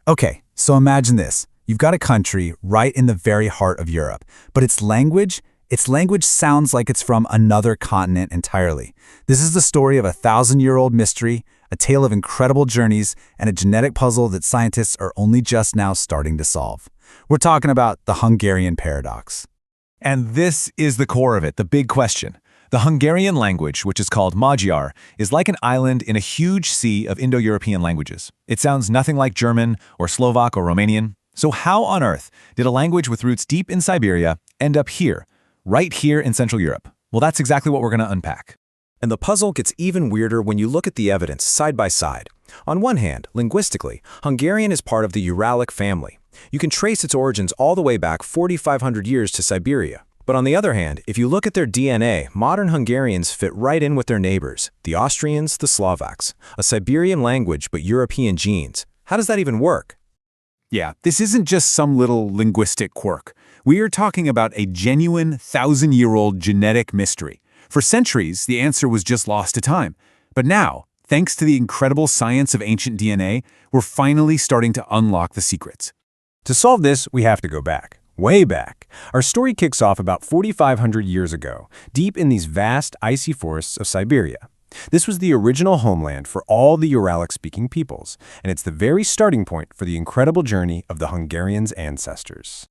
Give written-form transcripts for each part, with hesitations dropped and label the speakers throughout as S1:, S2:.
S1: Okay, so imagine this. You've got a country right in the very heart of Europe, but its language sounds like it's from another continent entirely. This is the story of a thousand-year-old mystery, a tale of incredible journeys, and a genetic puzzle that scientists are only just now starting to solve. We're talking about the Hungarian Paradox.
S2: And this is the core of it, the big question. The Hungarian language, which is called Magyar, is like an island in a huge sea of Indo-European languages. It sounds nothing like German or Slovak or Romanian. So how on earth did a language with roots deep in Siberia end up here, right here in Central Europe? Well, that's exactly what we're going to unpack.
S3: And the puzzle gets even weirder when you look at the evidence side by side. On one hand, linguistically, Hungarian is part of the Uralic family. You can trace its origins all the way back 4,500 years to Siberia. But on the other hand, if you look at their DNA, modern Hungarians fit right in with their neighbors, the Austrians, the Slovaks. A Siberian language but European genes. How does that even work?
S2: Yeah, this isn't just some little linguistic quirk. We are talking about a genuine thousand-year-old genetic mystery. For centuries, the answer was just lost to time. But now, thanks to the incredible science of ancient DNA, we're finally starting to unlock the secrets.
S3: To solve this, we have to go back. Way back. Our story kicks off about 4,500 years ago, deep in these vast, icy forests of Siberia. This was the original homeland for all the Uralic-speaking peoples, and it's the very starting point for the incredible journey of the Hungarians' ancestors.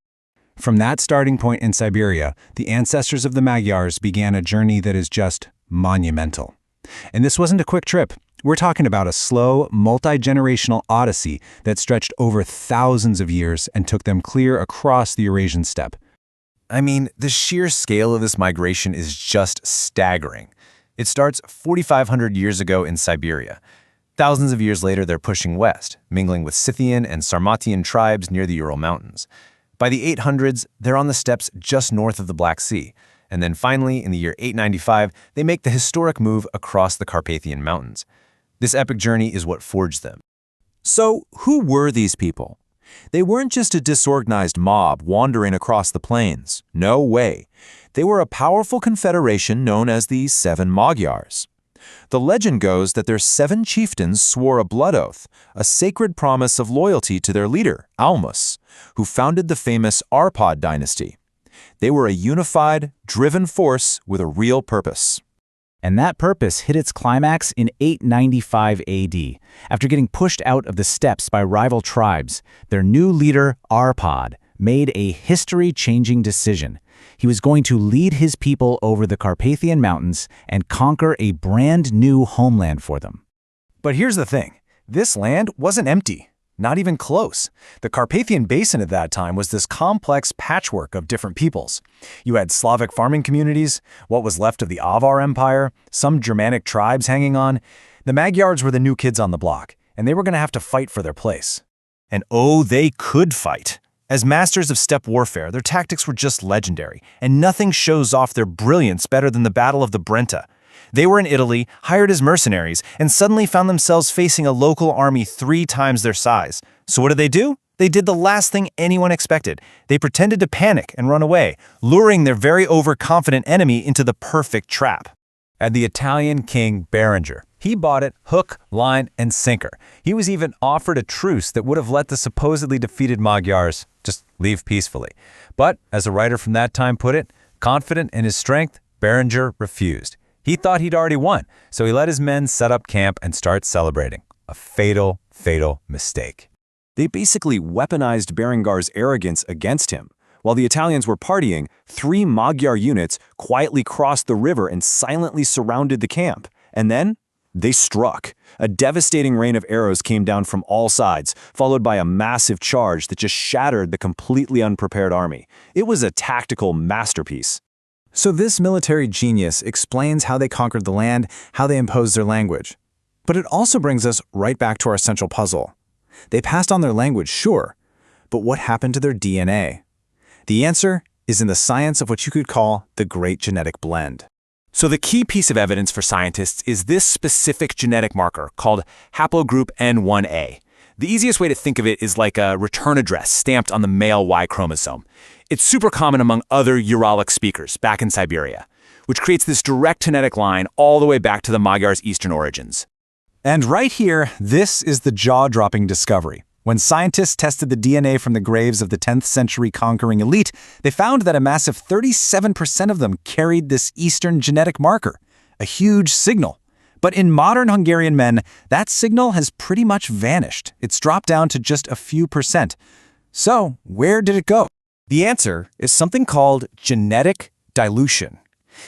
S1: From that starting point in Siberia, the ancestors of the Magyars began a journey that is just monumental. And this wasn't a quick trip. We're talking about a slow, multi-generational odyssey that stretched over thousands of years and took them clear across the Eurasian steppe.
S2: I mean, the sheer scale of this migration is just staggering. It starts 4,500 years ago in Siberia. Thousands of years later, they're pushing west, mingling with Scythian and Sarmatian tribes near the Ural Mountains. By the 800s, they're on the steppes just north of the Black Sea. And then finally, in the year 895, they make the historic move across the Carpathian Mountains. This epic journey is what forged them.
S4: So, who were these people? They weren't just a disorganized mob wandering across the plains. No way. They were a powerful confederation known as the Seven Magyars. The legend goes that their 7 chieftains swore a blood oath, a sacred promise of loyalty to their leader, Almus, who founded the famous Árpád dynasty. They were a unified, driven force with a real purpose.
S1: And that purpose hit its climax in 895 AD. After getting pushed out of the steppes by rival tribes, their new leader, Arpad, made a history-changing decision. He was going to lead his people over the Carpathian Mountains and conquer a brand new homeland for them.
S2: But here's the thing. This land wasn't empty. Not even close. The Carpathian Basin at that time was this complex patchwork of different peoples. You had Slavic farming communities, what was left of the Avar Empire, some Germanic tribes hanging on. The Magyars were the new kids on the block, and they were going to have to fight for their place. And oh, they could fight. As masters of steppe warfare, their tactics were just legendary, and nothing shows off their brilliance better than the Battle of the Brenta. They were in Italy, hired as mercenaries, and suddenly found themselves facing a local army 3 times their size. So what did they do? They did the last thing anyone expected. They pretended to panic and run away, luring their very overconfident enemy into the perfect trap.
S1: And the Italian king Berenger, he bought it hook, line, and sinker. He was even offered a truce that would have let the supposedly defeated Magyars just leave peacefully. But, as a writer from that time put it, confident in his strength, Berenger refused. He thought he'd already won, so he let his men set up camp and start celebrating. A fatal, fatal mistake.
S3: They basically weaponized Berengar's arrogance against him. While the Italians were partying, 3 Magyar units quietly crossed the river and silently surrounded the camp. And then, they struck. A devastating rain of arrows came down from all sides, followed by a massive charge that just shattered the completely unprepared army. It was a tactical masterpiece.
S1: So this military genius explains how they conquered the land, how they imposed their language. But it also brings us right back to our central puzzle. They passed on their language, sure, but what happened to their DNA? The answer is in the science of what you could call the Great Genetic Blend.
S2: So the key piece of evidence for scientists is this specific genetic marker called haplogroup N1A. The easiest way to think of it is like a return address stamped on the male Y chromosome. It's super common among other Uralic speakers back in Siberia, which creates this direct genetic line all the way back to the Magyars' eastern origins.
S1: And right here, this is the jaw-dropping discovery.
S2: When scientists tested the DNA from the graves of the 10th century conquering elite, they found that a massive 37% of them carried this Eastern genetic marker, a huge signal. But in modern Hungarian men, that signal has pretty much vanished. It's dropped down to just a few percent. So, where did it go? The answer is something called genetic dilution.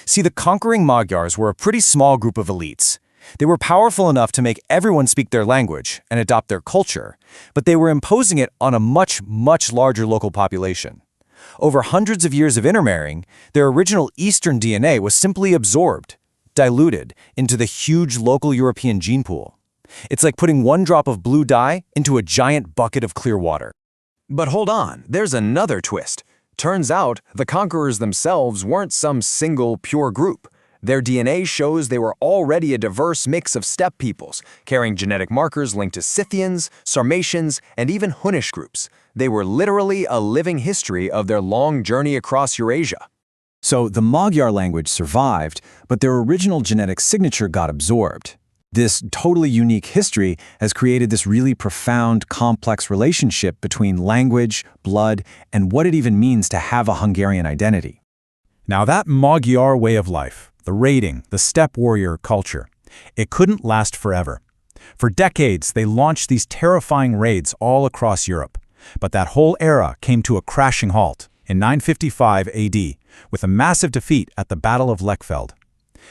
S2: See, the conquering Magyars were a pretty small group of elites. They were powerful enough to make everyone speak their language and adopt their culture, but they were imposing it on a much, much larger local population. Over hundreds of years of intermarrying, their original Eastern DNA was simply absorbed, diluted into the huge local European gene pool. It's like putting one drop of blue dye into a giant bucket of clear water.
S3: But hold on, there's another twist. Turns out, the conquerors themselves weren't some single, pure group. Their DNA shows they were already a diverse mix of steppe peoples, carrying genetic markers linked to Scythians, Sarmatians, and even Hunnish groups. They were literally a living history of their long journey across Eurasia.
S2: So the Magyar language survived, but their original genetic signature got absorbed. This totally unique history has created this really profound, complex relationship between language, blood, and what it even means to have a Hungarian identity.
S5: Now that Magyar way of life, the raiding, the steppe warrior culture, it couldn't last forever. For decades, they launched these terrifying raids all across Europe. But that whole era came to a crashing halt in 955 AD with a massive defeat at the Battle of Lechfeld.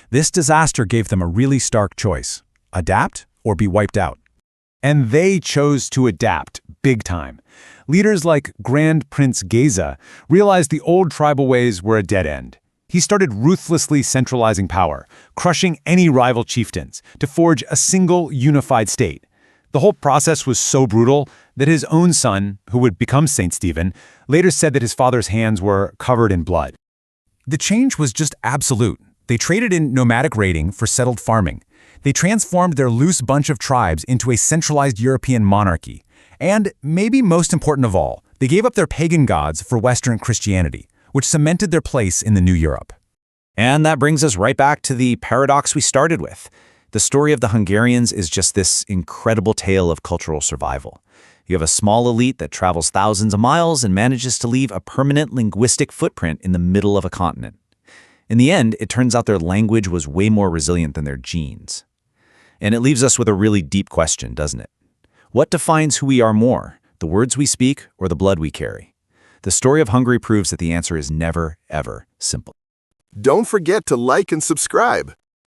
S5: This disaster gave them a really stark choice: adapt or be wiped out. And they chose to adapt, big time. Leaders like Grand Prince Geza realized the old tribal ways were a dead end. He started ruthlessly centralizing power, crushing any rival chieftains, to forge a single unified state. The whole process was so brutal that his own son, who would become Saint Stephen, later said that his father's hands were covered in blood. The change was just absolute. They traded in nomadic raiding for settled farming. They transformed their loose bunch of tribes into a centralized European monarchy. And, maybe most important of all, they gave up their pagan gods for Western Christianity, which cemented their place in the new Europe.
S4: And that brings us right back to the paradox we started with. The story of the Hungarians is just this incredible tale of cultural survival. You have a small elite that travels thousands of miles and manages to leave a permanent linguistic footprint in the middle of a continent. In the end, it turns out their language was way more resilient than their genes. And it leaves us with a really deep question, doesn't it? What defines who we are more, the words we speak or the blood we carry? The story of Hungary proves that the answer is never, ever simple.
S6: Don't forget to like and subscribe.